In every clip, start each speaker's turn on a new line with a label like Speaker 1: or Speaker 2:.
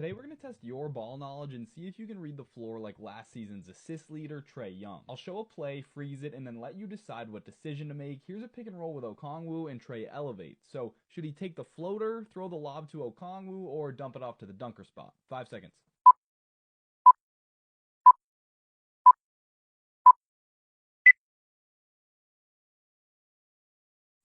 Speaker 1: Today we're going to test your ball knowledge and see if you can read the floor like last season's assist leader, Trae Young. I'll show a play, freeze it, and then let you decide what decision to make. Here's a pick and roll with Okongwu and Trae elevates. So should he take the floater, throw the lob to Okongwu, or dump it off to the dunker spot? 5 seconds.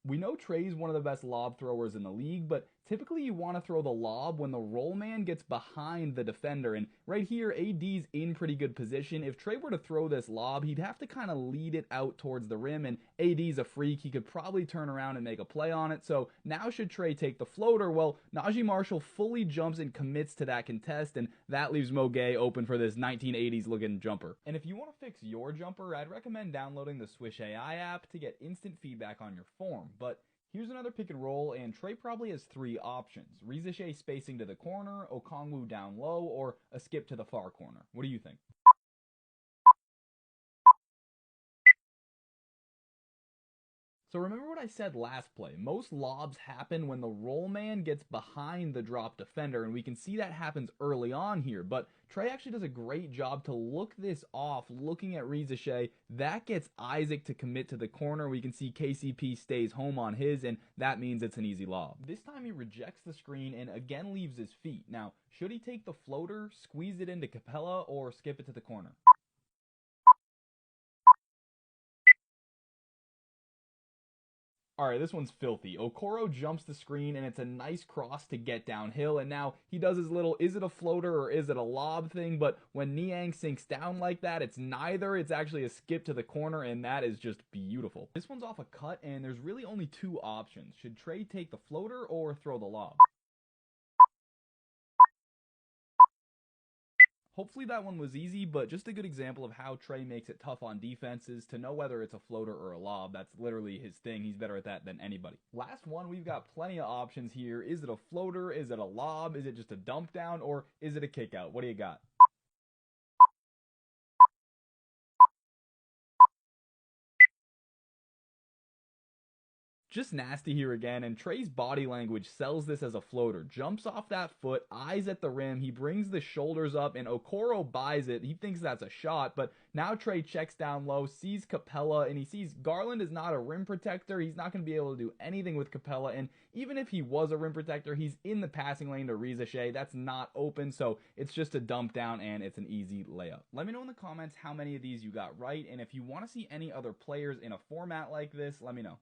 Speaker 1: We know Trae's one of the best lob throwers in the league, but typically you want to throw the lob when the roll man gets behind the defender. And right here, AD's in pretty good position. If Trae were to throw this lob, he'd have to kind of lead it out towards the rim, and AD's a freak. He could probably turn around and make a play on it. So now should Trae take the floater? Well, Naji Marshall fully jumps and commits to that contest, and that leaves Mo Gay open for this 1980s looking jumper. And if you want to fix your jumper, I'd recommend downloading the Swish AI app to get instant feedback on your form. But here's another pick and roll, and Trae probably has 3 options. Riza Shea spacing to the corner, Okongwu down low, or a skip to the far corner. What do you think? So remember what I said last play. Most lobs happen when the roll man gets behind the drop defender, and we can see that happens early on here. But Trae actually does a great job to look this off, looking at Riza Shea. That gets Isaac to commit to the corner. We can see KCP stays home on his, and that means it's an easy lob. This time he rejects the screen and again leaves his feet. Now, should he take the floater, squeeze it into Capella, or skip it to the corner? All right, this one's filthy. Okoro jumps the screen, and it's a nice cross to get downhill, and now he does his little, is it a floater or is it a lob thing, but when Niang sinks down like that, it's neither. It's actually a skip to the corner, and that is just beautiful. This one's off a cut, and there's really only 2 options. Should Trae take the floater or throw the lob? Hopefully that one was easy, but just a good example of how Trae makes it tough on defenses to know whether it's a floater or a lob. That's literally his thing. He's better at that than anybody. Last one, we've got plenty of options here. Is it a floater? Is it a lob? Is it just a dump down? Or is it a kick out? What do you got? Just nasty here again, and Trae's body language sells this as a floater. Jumps off that foot, eyes at the rim, he brings the shoulders up, and Okoro buys it. He thinks that's a shot, but now Trae checks down low, sees Capella, and he sees Garland is not a rim protector. He's not going to be able to do anything with Capella, and even if he was a rim protector, he's in the passing lane to Riza Shea. That's not open, so it's just a dump down, and it's an easy layup. Let me know in the comments how many of these you got right, and if you want to see any other players in a format like this, let me know.